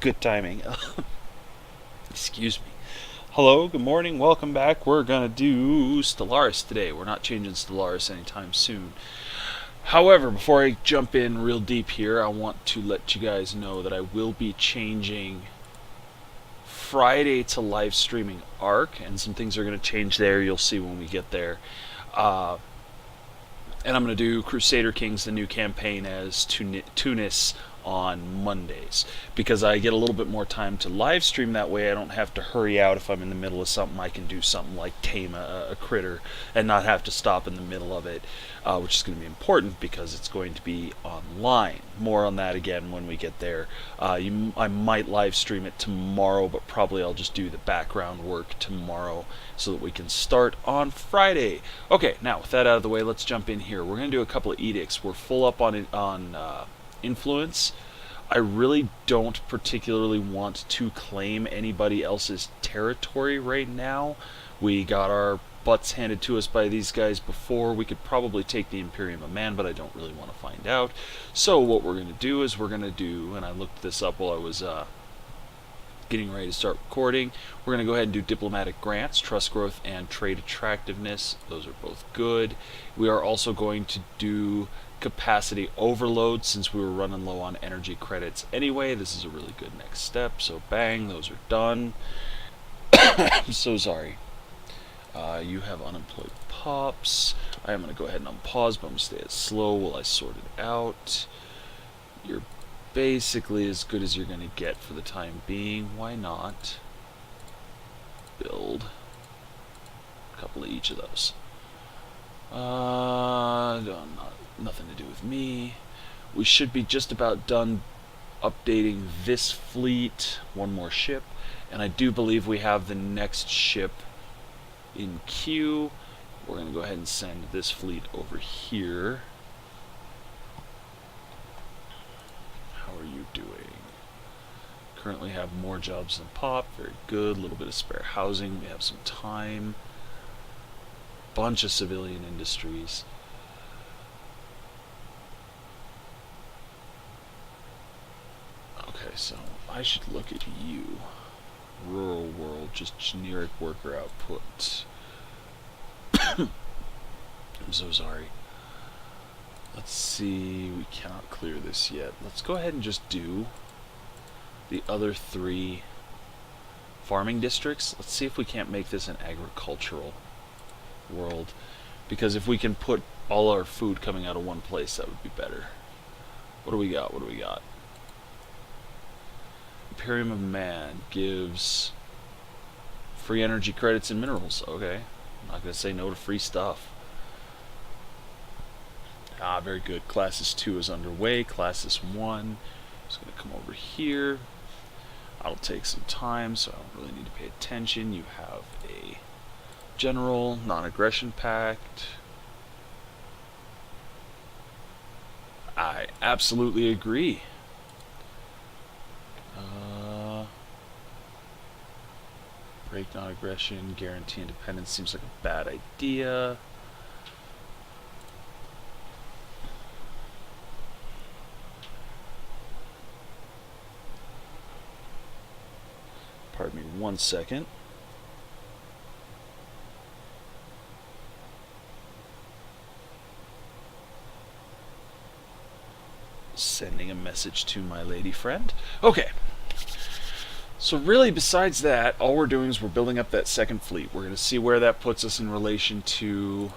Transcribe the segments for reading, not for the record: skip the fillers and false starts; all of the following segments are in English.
Good timing. Excuse me. Hello, good morning, welcome back. We're gonna do Stellaris today. We're not changing Stellaris anytime soon. However, before I jump in real deep here, I want to let you guys know that I will be changing Friday to live streaming Arc, and some things are going to change there. You'll see when we get there. Uh, and I'm going to do Crusader Kings, the new campaign, as Tunis on Mondays, because I get a little bit more time to live stream that way. I don't have to hurry out if I'm in the middle of something. I can do something like tame a critter and not have to stop in the middle of it, which is going to be important because it's going to be online. More on that again when we get there. I might live stream it tomorrow, but probably I'll just do the background work tomorrow so that we can start on Friday. Okay, now with that out of the way, let's jump in here. We're going to do a couple of edicts. We're full up on influence. I really don't particularly want to claim anybody else's territory right now. We got our butts handed to us by these guys before. We could probably take the Imperium of Man, but I don't really want to find out. So what we're going to do is and I looked this up while I was getting ready to start recording, we're going to go ahead and do diplomatic grants, trust growth, and trade attractiveness. Those are both good. We are also going to do capacity overload since we were running low on energy credits anyway. This is a really good next step. So bang, those are done. I'm so sorry. You have unemployed pops. I am going to go ahead and unpause, but I'm going to stay as slow while I sort it out. You're basically as good as you're going to get for the time being. Why not build a couple of each of those? Nothing to do with me. We should be just about done updating this fleet. One more ship, and I do believe we have the next ship in queue. We're going to go ahead and send this fleet over here. How are you doing? Currently have more jobs than pop. Very good. A little bit of spare housing. We have some time. Bunch of civilian industries. Okay, so I should look at you. Rural world, just generic worker output. I'm so sorry. Let's see, we cannot clear this yet. Let's go ahead and just do the other 3 farming districts. Let's see if we can't make this an agricultural world, because if we can put all our food coming out of one place, that would be better. What do we got? Imperium of Man gives free energy credits and minerals. Okay, I'm not going to say no to free stuff. Very good. Classes 2 is underway. Classes 1 is going to come over here. That'll take some time, so I don't really need to pay attention. You have a general non-aggression pact. I absolutely agree. Break non-aggression, guarantee independence seems like a bad idea. Pardon me 1 second. Sending a message to my lady friend. Okay. So really, besides that, all we're doing is we're building up that second fleet. We're going to see where that puts us in relation to...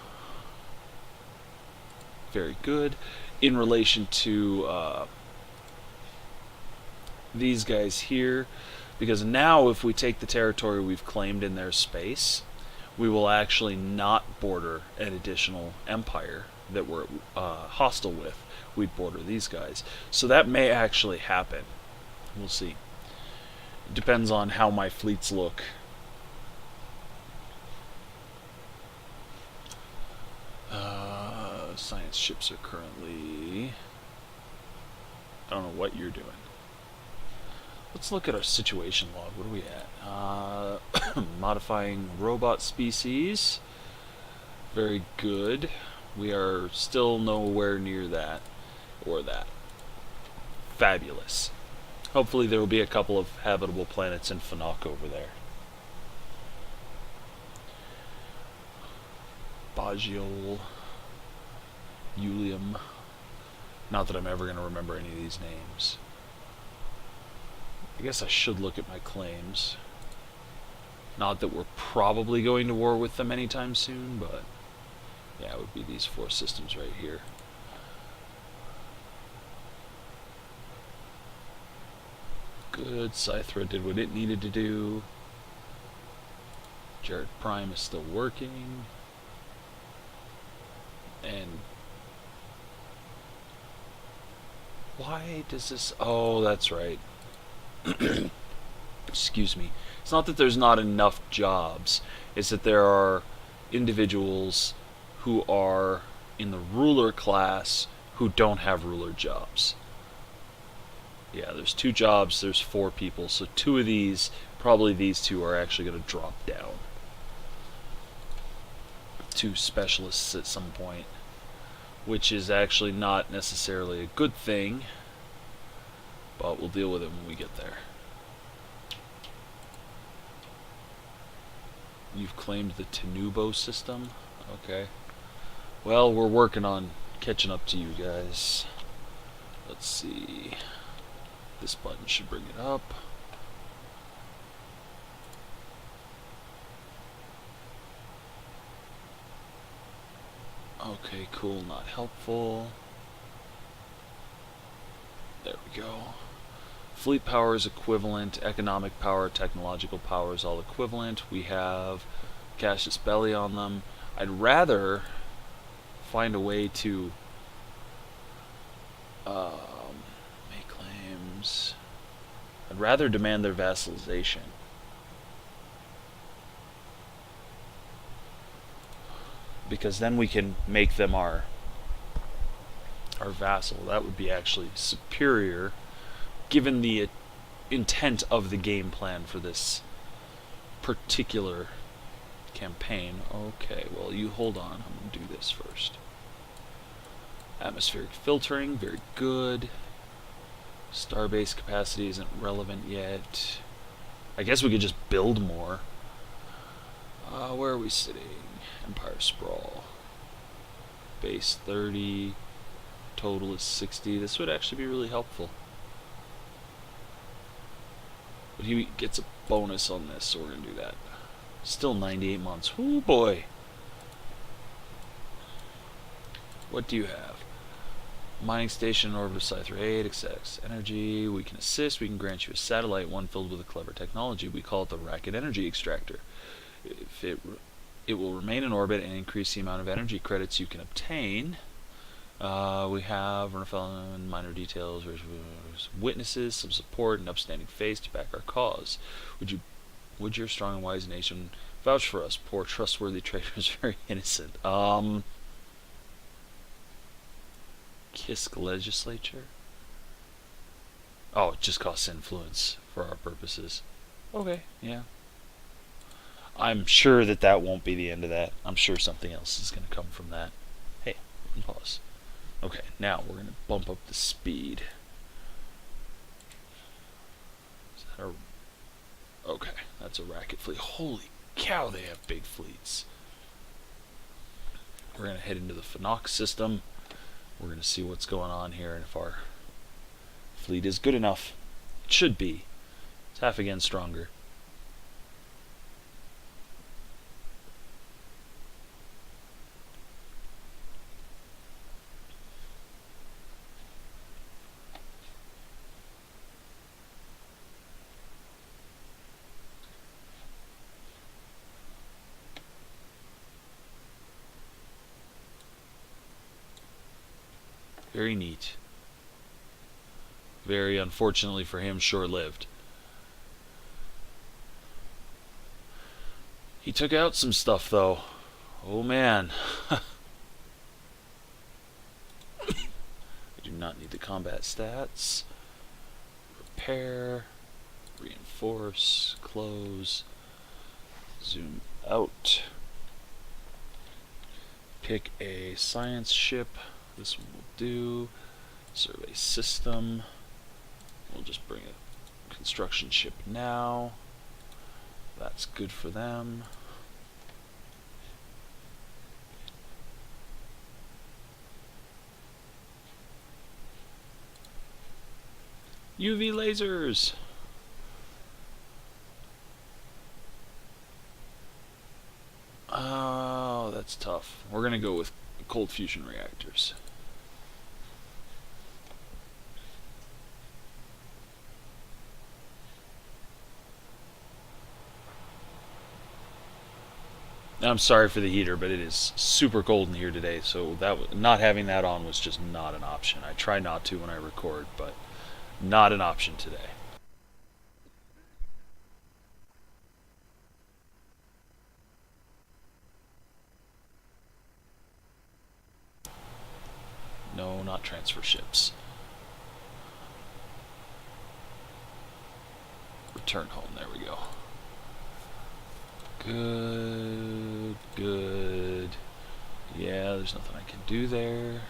Very good. In relation to these guys here. Because now if we take the territory we've claimed in their space, we will actually not border an additional empire that we're hostile with. We'd border these guys. So that may actually happen. We'll see. It depends on how my fleets look. Science ships are currently... I don't know what you're doing. Let's look at our situation log. What are we at? Modifying robot species. Very good. We are still nowhere near that or that. Fabulous. Hopefully there will be a couple of habitable planets in Funok over there. Bagiol, Ulium. Not that I'm ever going to remember any of these names. I guess I should look at my claims. Not that we're probably going to war with them anytime soon, but yeah, it would be these 4 systems right here. Good, Scythra did what it needed to do. Jared Prime is still working. And why does this... Oh, that's right. Excuse me. It's not that there's not enough jobs. It's that there are individuals who are in the ruler class who don't have ruler jobs. Yeah, there's 2 jobs, there's 4 people, so 2 of these, probably these 2 are actually going to drop down to specialists at some point, which is actually not necessarily a good thing, but we'll deal with it when we get there. You've claimed the Tenubo system? Okay. Well, we're working on catching up to you guys. Let's see. This button should bring it up. Okay, cool, not helpful. There we go. Fleet power is equivalent, economic power, technological power is all equivalent. We have Cassius Belli on them. I'd rather find a way to make claims. I'd rather demand their vassalization. Because then we can make them our vassal. That would be actually superior, given the intent of the game plan for this particular campaign. Okay, well, you hold on. I'm going to do this first. Atmospheric filtering, very good. Starbase capacity isn't relevant yet. I guess we could just build more. Where are we sitting? Empire Sprawl. Base 30. Total is 60. This would actually be really helpful. But he gets a bonus on this, so we're going to do that. Still 98 months. Whoo boy. What do you have? Mining station in orbit of Scythra 8, access energy. We can assist. We can grant you a satellite, one filled with a clever technology. We call it the Rakkudon energy extractor. If it will remain in orbit and increase the amount of energy credits you can obtain. We have and minor details, witnesses, some support, an upstanding face to back our cause. Would your strong and wise nation vouch for us? Poor trustworthy traitor is very innocent. Kisk legislature? Oh, it just costs influence for our purposes. Okay, yeah. I'm sure that won't be the end of that. I'm sure something else is going to come from that. Hey, pause. Okay, now we're going to bump up the speed. Is that a... Okay, that's a racket fleet. Holy cow, they have big fleets. We're going to head into the Funok system. We're going to see what's going on here and if our fleet is good enough. It should be. It's half again stronger. Very neat. Very unfortunately for him, short-lived. He took out some stuff, though. Oh, man. I do not need the combat stats. Repair. Reinforce. Close. Zoom out. Pick a science ship. This one will do. Survey system. We'll just bring a construction ship now. That's good for them. UV lasers! Oh, that's tough. We're gonna go with cold fusion reactors. I'm sorry for the heater, but it is super cold in here today, so that not having that on was just not an option. I try not to when I record, but not an option today. No, not transfer ships. Return home, there we go. Good, good. Yeah, there's nothing I can do there.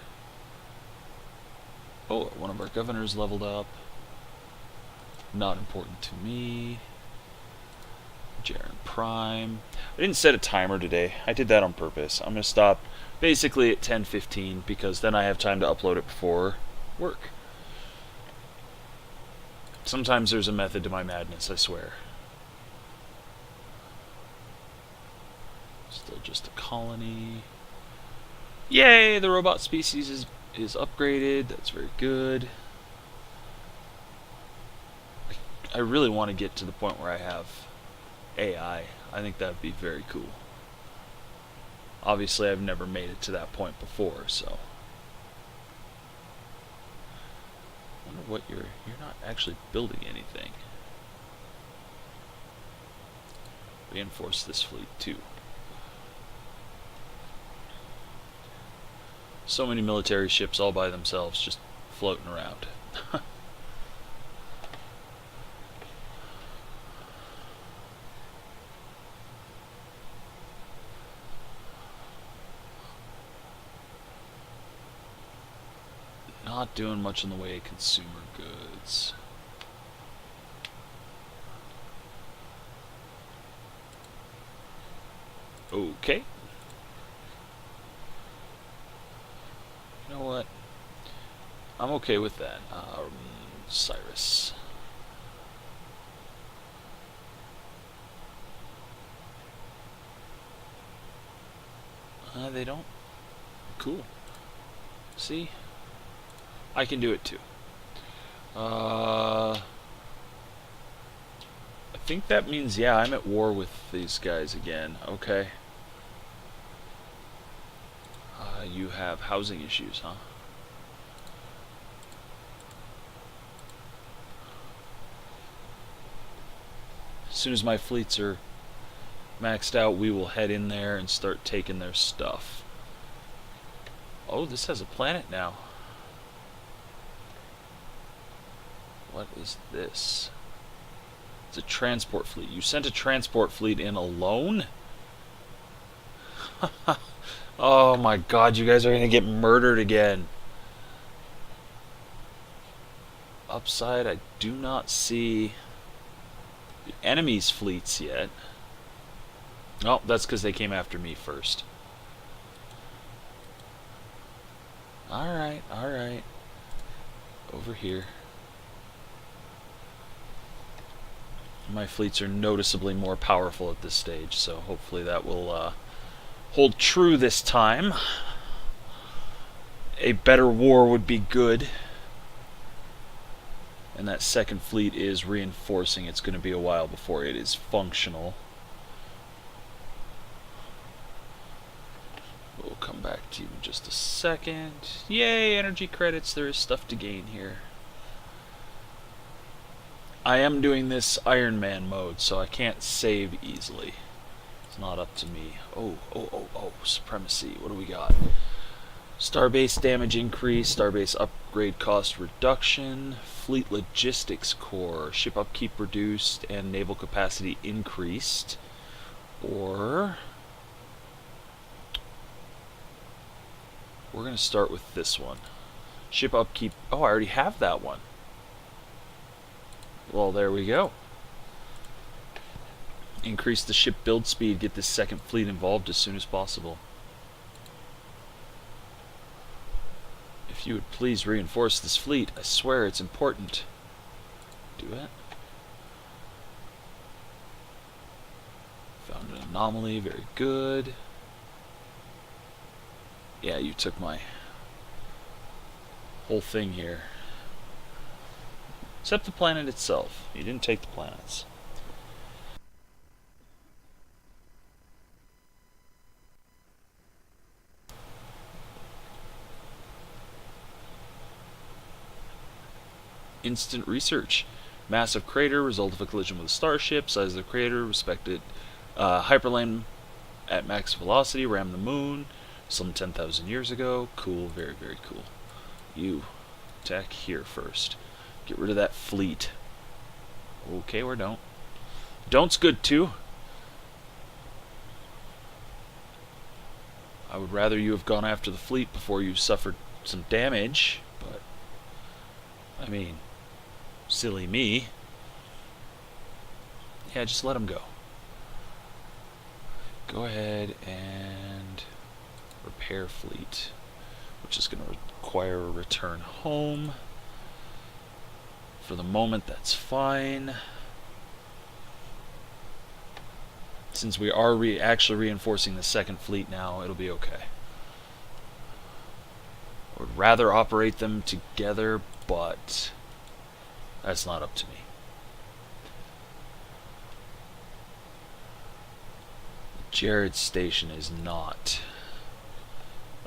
Oh, one of our governors leveled up. Not important to me. Jaren Prime. I didn't set a timer today. I did that on purpose. I'm going to stop basically at 10:15 because then I have time to upload it before work. Sometimes there's a method to my madness, I swear. Still just a colony. Yay! The robot species is upgraded. That's very good. I really want to get to the point where I have AI. I think that would be very cool. Obviously, I've never made it to that point before, so. I wonder what you're not actually building anything. Reinforce this fleet too. So many military ships all by themselves just floating around. Not doing much in the way of consumer goods. Okay. You know what? I'm okay with that. Cyrus. They don't. Cool. See? I can do it too. I think that means, yeah, I'm at war with these guys again. Okay. You have housing issues, huh? As soon as my fleets are maxed out, we will head in there and start taking their stuff. Oh, this has a planet now. What is this? It's a transport fleet. You sent a transport fleet in alone? Oh my god, you guys are going to get murdered again. Upside, I do not see the enemy's fleets yet. Oh, that's because they came after me first. Alright, alright. Over here. My fleets are noticeably more powerful at this stage, so hopefully that will hold true this time. A better war would be good. And that second fleet is reinforcing. It's going to be a while before it is functional. We'll come back to you in just a second. Yay, energy credits. There is stuff to gain here. I am doing this Iron Man mode, so I can't save easily. It's not up to me. Oh, supremacy. What do we got? Starbase damage increase, starbase upgrade cost reduction, fleet logistics core, ship upkeep reduced, and naval capacity increased. Or we're going to start with this one. Ship upkeep. Oh, I already have that one. Well, there we go. Increase the ship build speed, get this second fleet involved as soon as possible. If you would please reinforce this fleet, I swear it's important. Do it. Found an anomaly, very good. Yeah, you took my whole thing here. Except the planet itself. You didn't take the planets. Instant research. Massive crater, result of a collision with a starship. Size of the crater, respected hyperlane at max velocity, rammed the moon some 10,000 years ago. Cool, very, very cool. You attack here first. Get rid of that fleet. Okay, or don't. Don't's good too. I would rather you have gone after the fleet before you suffered some damage, but I mean, silly me. Yeah, just let him go. Go ahead and repair fleet, which is going to require a return home. For the moment, that's fine. Since we are actually reinforcing the second fleet now, it'll be okay. I would rather operate them together, but that's not up to me. Jared's station is not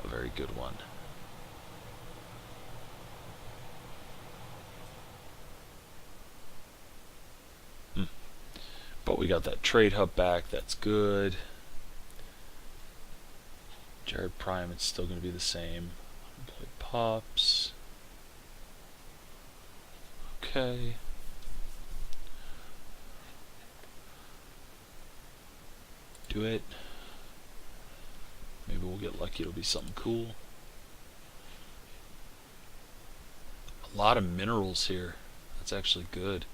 a very good one. But we got that trade hub back, that's good. Jared Prime, it's still going to be the same. Play pops. Okay. Do it. Maybe we'll get lucky, it'll be something cool. A lot of minerals here. That's actually good.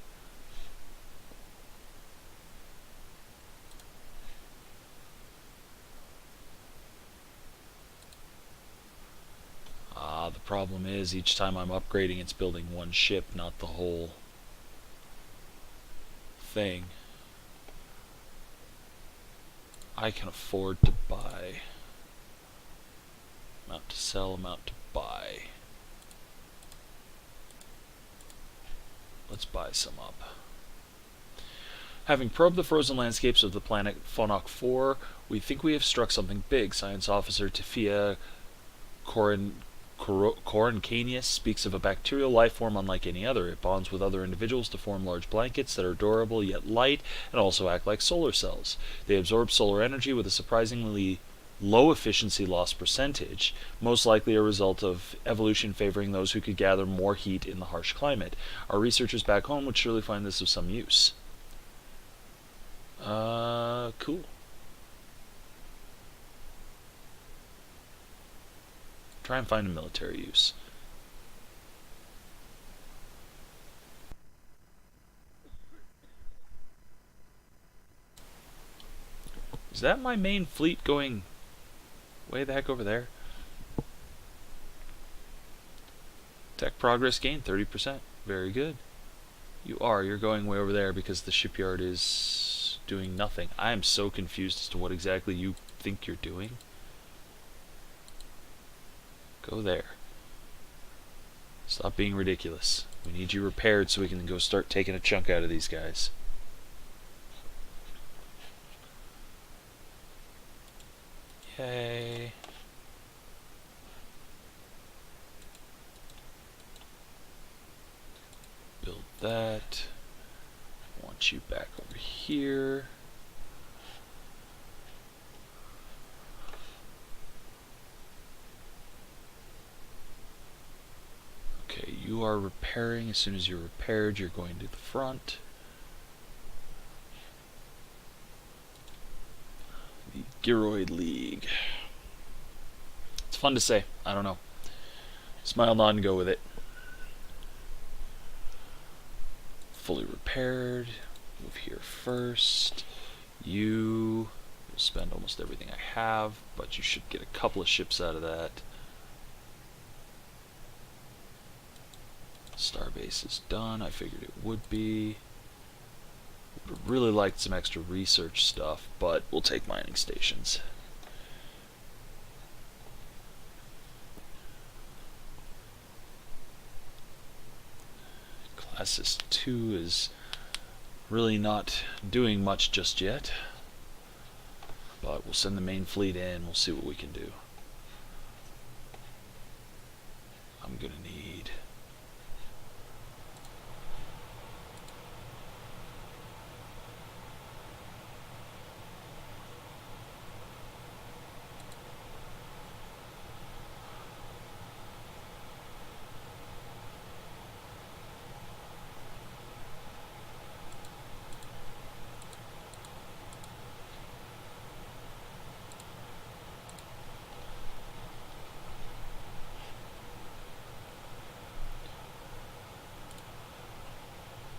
The problem is each time I'm upgrading it's building one ship, not the whole thing. I can afford to buy. Amount to sell, amount to buy. Let's buy some up. Having probed the frozen landscapes of the planet Phonak 4, we think we have struck something big. Science officer Tafia Corancanius speaks of a bacterial life form unlike any other. It bonds with other individuals to form large blankets that are durable yet light and also act like solar cells. They absorb solar energy with a surprisingly low efficiency loss percentage, most likely a result of evolution favoring those who could gather more heat in the harsh climate. Our researchers back home would surely find this of some use. Cool. Try and find a military use. Is that my main fleet going way the heck over there? Tech progress gain 30%. Very good. You're going way over there because the shipyard is doing nothing. I am so confused as to what exactly you think you're doing. Go there. Stop being ridiculous. We need you repaired so we can go start taking a chunk out of these guys. Yay. Build that. I want you back over here. Okay, you are repairing. As soon as you're repaired, you're going to the front. The Gyroid League. It's fun to say. I don't know. Smile, nod, and go with it. fully repaired. Move here first. You will spend almost everything I have, but you should get a couple of ships out of that. Starbase is done. I figured it would be. Would have really liked some extra research stuff, but we'll take mining stations. Classis 2 is really not doing much just yet, but we'll send the main fleet in. We'll see what we can do. I'm gonna need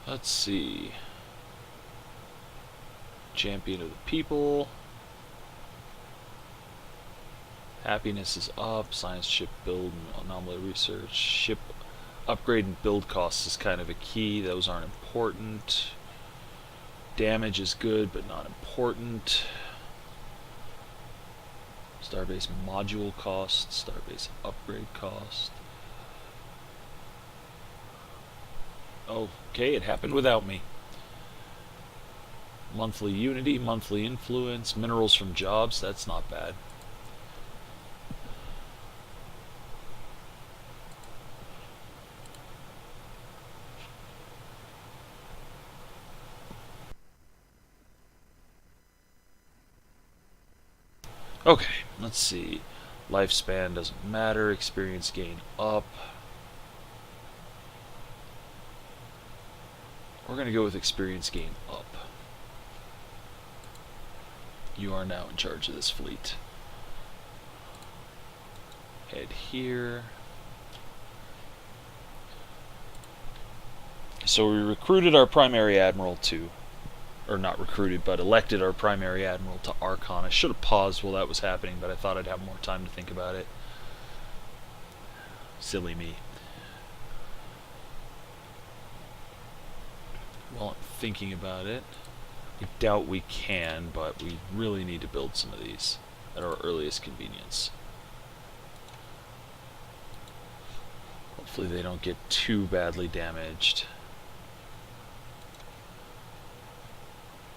let's see. Champion of the people. Happiness is up. Science ship build and anomaly research. Ship upgrade and build costs is kind of a key. Those aren't important. Damage is good, but not important. Starbase module cost. Starbase upgrade cost. Okay, it happened without me. Monthly unity, monthly influence, minerals from jobs, that's not bad. Okay, let's see. Lifespan doesn't matter, experience gain up. We're going to go with experience gain up. You are now in charge of this fleet. Head here. So we recruited our primary admiral to, or not recruited, but elected our primary admiral to Archon. I should have paused while that was happening, but I thought I'd have more time to think about it. Silly me. While I'm thinking about it, I doubt we can, but we really need to build some of these at our earliest convenience. Hopefully they don't get too badly damaged.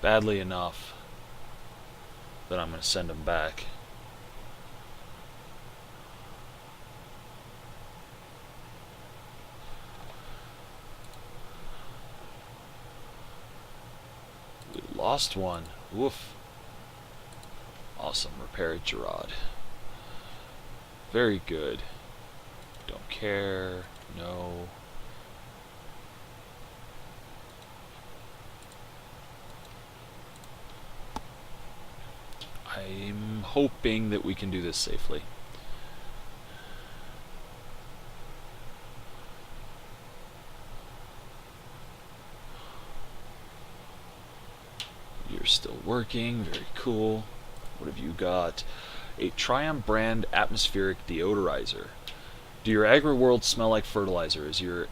Badly enough that I'm going to send them back. Lost one. Woof. Awesome. Repair it, Gerard. Very good. Don't care. No. I'm hoping that we can do this safely. You're still working, very cool. What have you got? A Triumph brand atmospheric deodorizer. Do your agri-world smell like fertilizer? Is your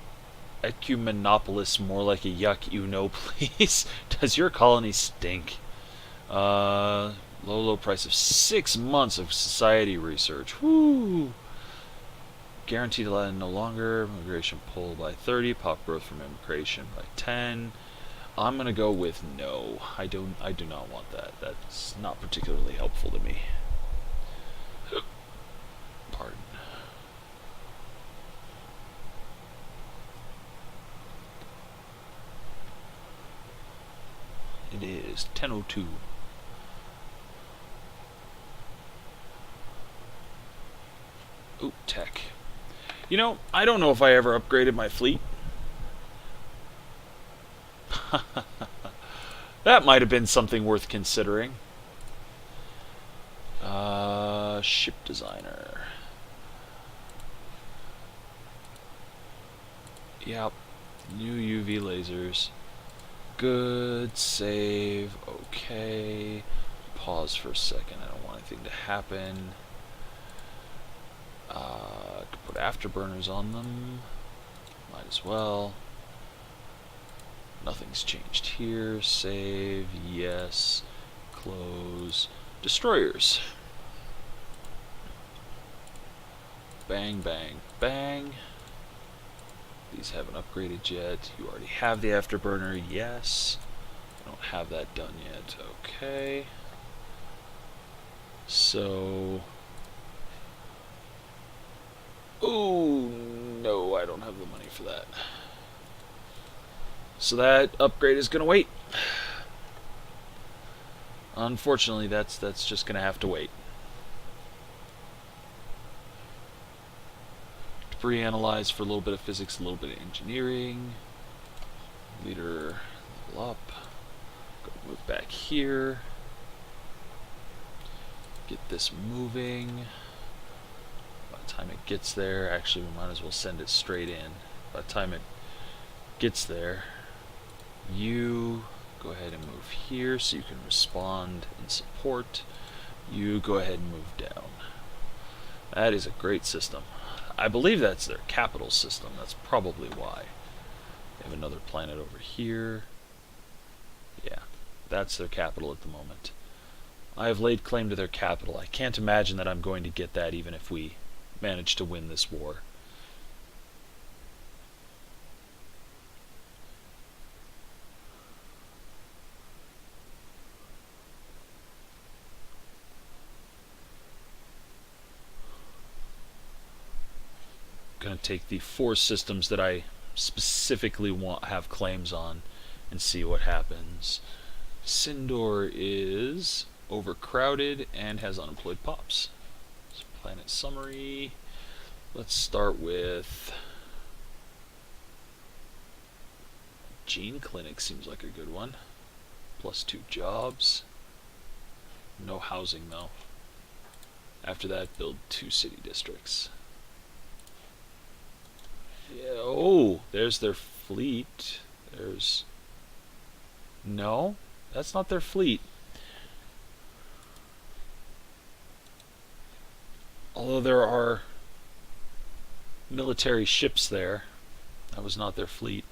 ecumenopolis more like a yuck you know, please? Does your colony stink? Low price of 6 months of society research. Woo! Guaranteed to no longer. Immigration pull by 30. Pop growth from immigration by 10. I'm gonna go with no. I do not want that. That's not particularly helpful to me. Pardon. It is 10:02. Ooh, tech. You know, I don't know if I ever upgraded my fleet. That might have been something worth considering. Ship designer. Yep. New UV lasers. good. Save. Okay. Pause for a second. I don't want anything to happen. Could put afterburners on them. Might as well. Nothing's changed here. Save. Yes. Close. Destroyers. Bang, bang, bang. These haven't upgraded yet. You already have the afterburner. Yes. I don't have that done yet. Okay. So... oh, no, I don't have the money for that. So that upgrade is going to wait. Unfortunately, that's just going to have to wait. Debris analyze for a little bit of physics, a little bit of engineering. Leader level up. Go move back here. Get this moving. By the time it gets there, actually we might as well send it straight in. By the time it gets there, you go ahead and move here so you can respond and support. You go ahead and move down. That is a great system. I believe that's their capital system. That's probably why. They have another planet over here. Yeah, that's their capital at the moment. I have laid claim to their capital. I can't imagine that I'm going to get that even if we manage to win this war. I'm going to take the 4 systems that I specifically have claims on and see what happens. Sindor is overcrowded and has unemployed pops. So planet summary. Let's start with Gene Clinic. Seems like a good one. +2 jobs. No housing though. After that, build 2 city districts. Yeah, oh, there's their fleet. There's... no, that's not their fleet. Although there are military ships there, that was not their fleet.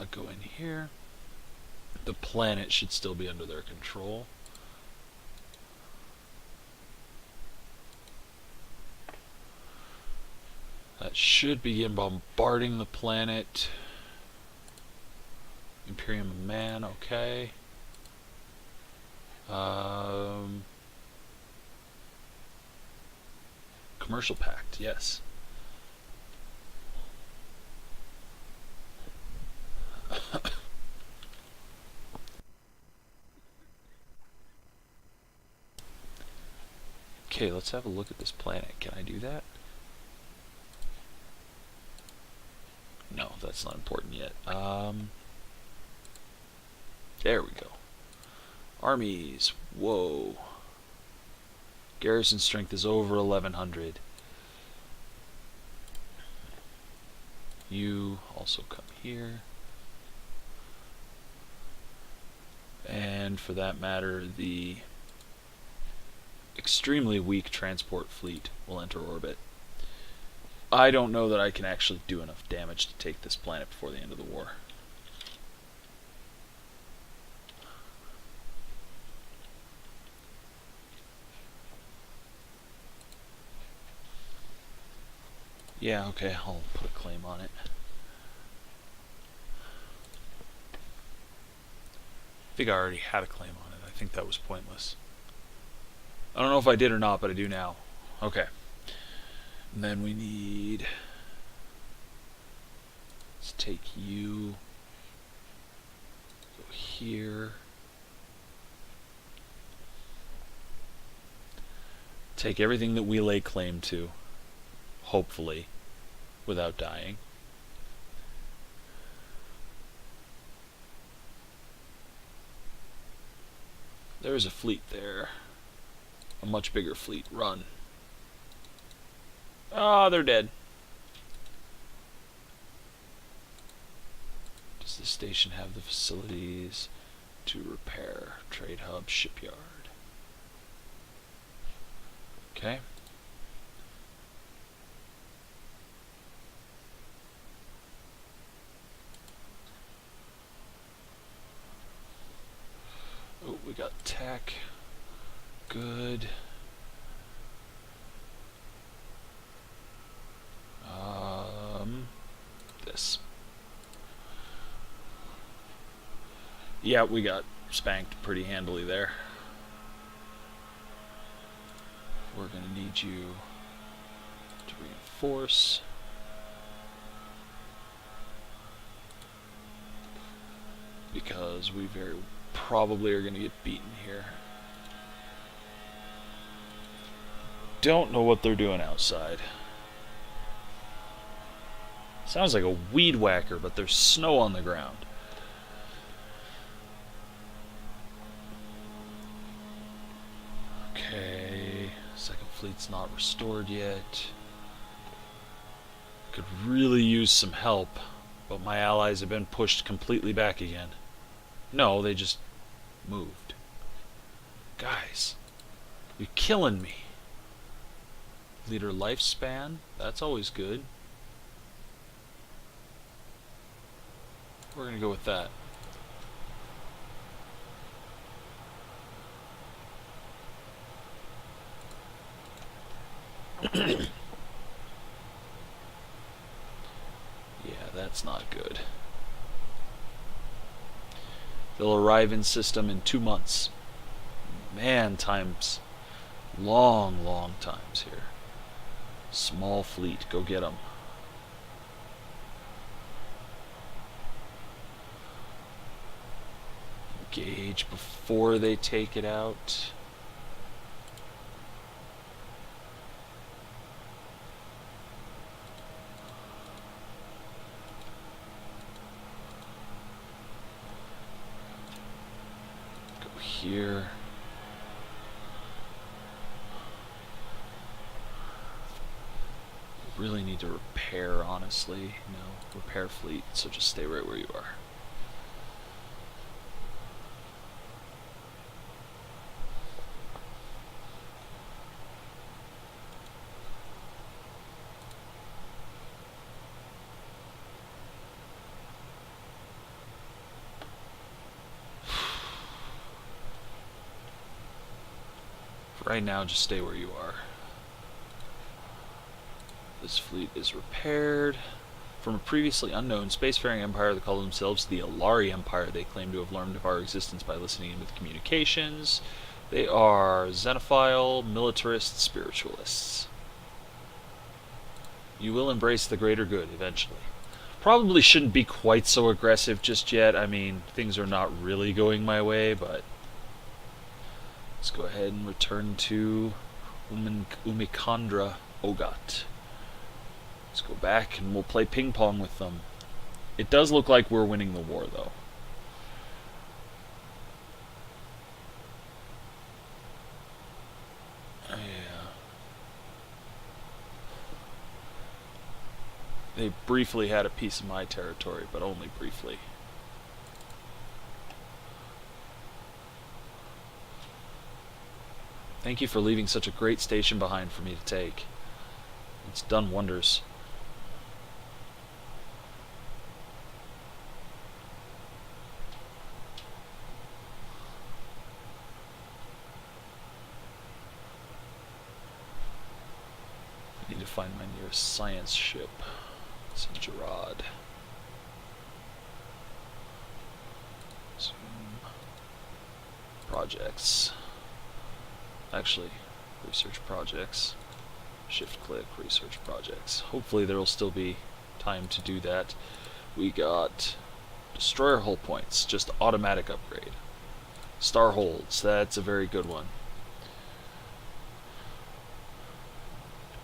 Go in here. The planet should still be under their control. That should begin bombarding the planet. Imperium of Man, okay. Commercial Pact, yes. Okay, let's have a look at this planet. Can I do that? No, that's not important yet. There we go. Armies. Whoa. Garrison strength is over 1100. You also come here. And for that matter, the extremely weak transport fleet will enter orbit. I don't know that I can actually do enough damage to take this planet before the end of the war. Yeah, okay, I'll put a claim on it. I think I already had a claim on it. I think that was pointless. I don't know if I did or not, but I do now. Okay. And then we need... let's take you... go here... take everything that we lay claim to, hopefully, without dying. There's a fleet there. A much bigger fleet. Run. Ah, they're dead. the station have the facilities to repair? Trade hub, shipyard. Okay. Oh, we got tech. Good. This. Yeah, we got spanked pretty handily there. We're going to need you to reinforce. Because we very probably are going to get beaten here. Don't know what they're doing outside. Sounds like a weed whacker, but there's snow on the ground. Okay, second fleet's not restored yet. Could really use some help, but my allies have been pushed completely back again. No, they just moved. Guys, you're killing me. Leader lifespan, that's always good. We're going to go with that. Yeah, that's not good. They'll arrive in system in 2 months. Man, times. Long, long times here. Small fleet, go get them. Engage before they take it out. Go here. Really need to repair, honestly. No, repair fleet, so just stay right where you are. Right now, just stay where you are. This fleet is repaired. From a previously unknown spacefaring empire that called themselves the Alari Empire, they claim to have learned of our existence by listening in with communications. They are xenophile, militarist, spiritualists. You will embrace the greater good eventually. Probably shouldn't be quite so aggressive just yet. I mean, things are not really going my way, but let's go ahead and return to Umikandra Ogat. Let's go back and we'll play ping pong with them. It does look like we're winning the war, though. Yeah. They briefly had a piece of my territory, but only briefly. Thank you for leaving such a great station behind for me to take. It's done wonders. I need to find my nearest science ship. It's in Gerard. Zoom. Projects. Actually, research projects. Shift click, research projects. Hopefully there will still be time to do that. We got destroyer hull points, just automatic upgrade. Star holds, that's a very good one.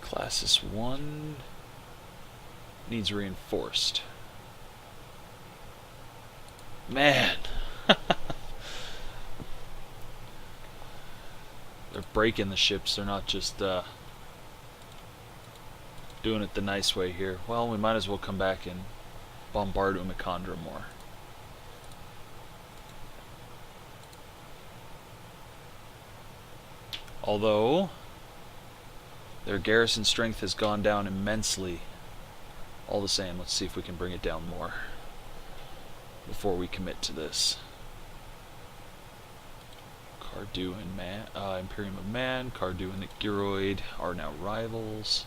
Classis 1 needs reinforced. Man! They're breaking the ships, they're not just doing it the nice way here. Well, we might as well come back and bombard Umikandra more. Although their garrison strength has gone down immensely. All the same, let's see if we can bring it down more before we commit to this. Cardu and Imperium of Man, Cardu and the Giroid are now rivals.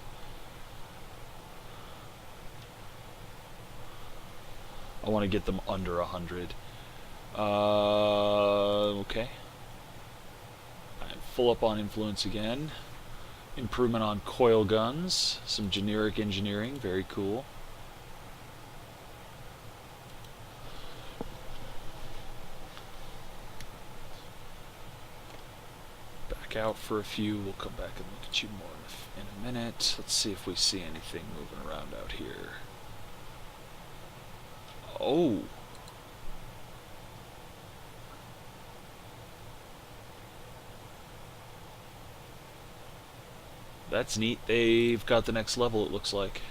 I want to get them under 100. Okay. I'm full up on influence again. Improvement on coil guns. Some generic engineering. Very cool. Back out for a few. We'll come back and look at you more in a minute. Let's see if we see anything moving around out here. Oh. That's neat. They've got the next level, it looks like.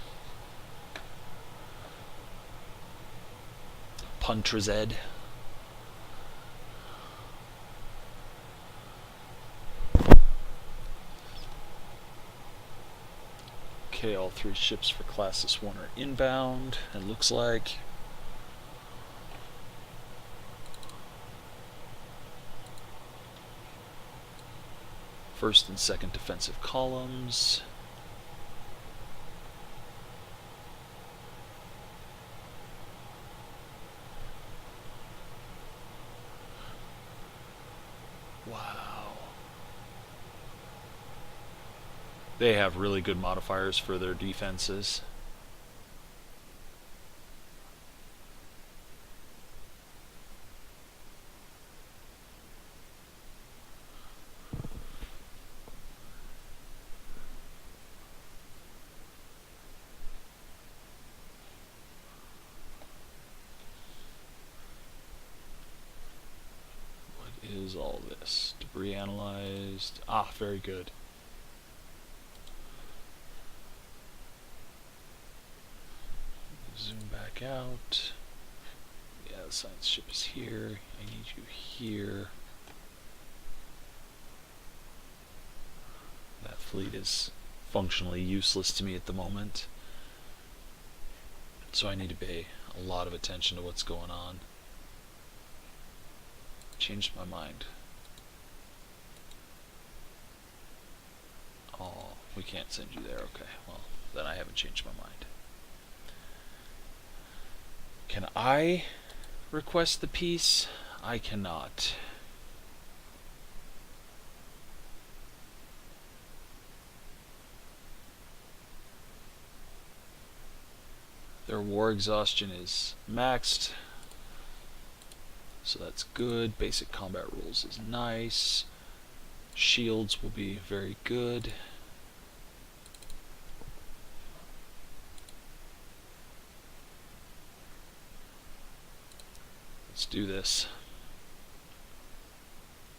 Puntrazed. Okay, all 3 ships for Classis 1 are inbound, it looks like. First and second defensive columns. Wow. They have really good modifiers for their defenses. Is all this debris analyzed? Ah, very good. Zoom back out. Yeah, the science ship is here. I need you here. That fleet is functionally useless to me at the moment, so I need to pay a lot of attention to what's going on. Changed my mind. Oh, we can't send you there. Okay, well, then I haven't changed my mind. Can I request the peace? I cannot. Their war exhaustion is maxed. So that's good. Basic combat rules is nice. Shields will be very good. Let's do this.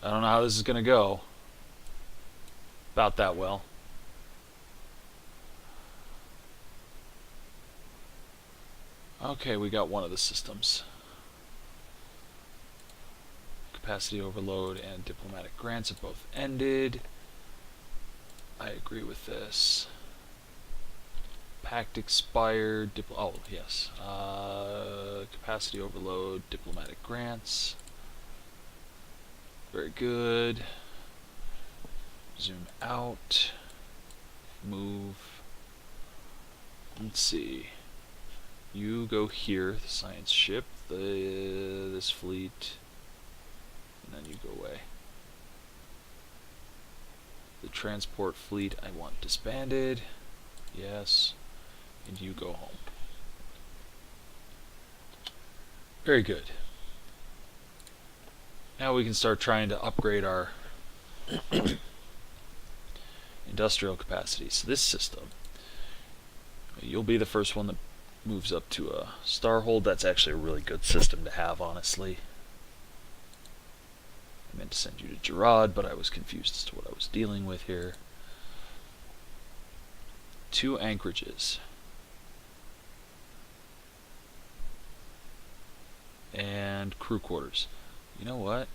I don't know how this is going to go. About that well. Okay, we got one of the systems. Capacity overload and diplomatic grants have both ended. I agree with this. Pact expired. Oh, yes. Capacity overload, diplomatic grants. Very good. Zoom out. Move. Let's see. You go here, the science ship, this fleet. And then you go away. The transport fleet I want disbanded. Yes. And you go home. Very good. Now we can start trying to upgrade our industrial capacity. So this system, you'll be the first one that moves up to a Starhold. That's actually a really good system to have, honestly. I meant to send you to Gerard, but I was confused as to what I was dealing with here. 2 anchorages. And crew quarters. You know what?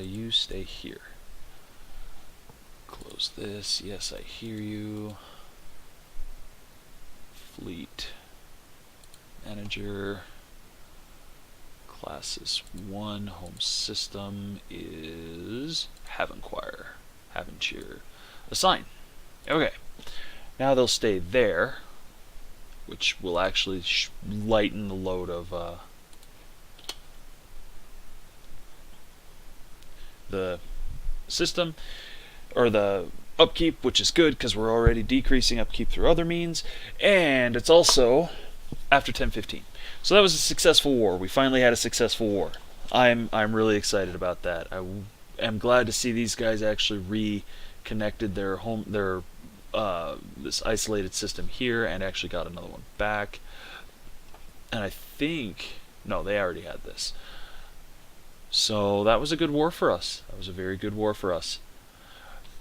You stay here. close this. Yes, I hear you. Fleet Manager. Classes 1. Home system is Havenquire. Havencheer. Assign. Okay. Now they'll stay there, which will actually lighten the load of the system, or the upkeep, which is good because we're already decreasing upkeep through other means, and it's also after 10:15. So that was a successful war. We finally had a successful war. I'm really excited about that. I am glad to see these guys actually reconnected their this isolated system here and actually got another one back. And I think no, they already had this. So that was a good war for us. That was a very good war for us.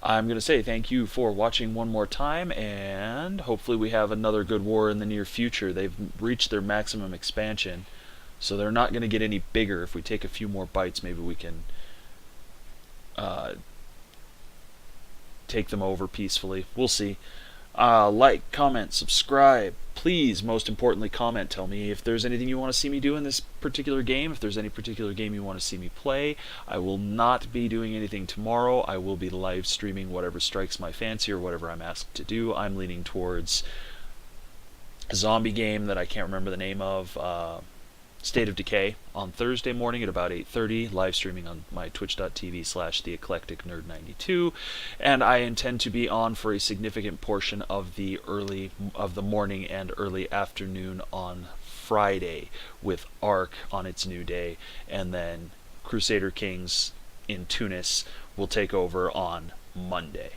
I'm going to say thank you for watching one more time, and hopefully we have another good war in the near future. They've reached their maximum expansion, so they're not going to get any bigger. If we take a few more bites, maybe we can take them over peacefully. We'll see. Like, comment, subscribe. Please, most importantly, comment. Tell me if there's anything you want to see me do in this particular game. If there's any particular game you want to see me play. I will not be doing anything tomorrow. I will be live streaming whatever strikes my fancy or whatever I'm asked to do. I'm leaning towards a zombie game that I can't remember the name of. State of Decay on Thursday morning at about 8:30, live streaming on my twitch.tv/theeclecticnerd92, and I intend to be on for a significant portion of the morning and early afternoon on Friday with Ark on its new day, and then Crusader Kings in Tunis will take over on Monday.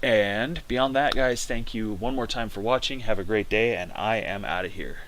And beyond that, guys, thank you one more time for watching. Have a great day, and I am out of here.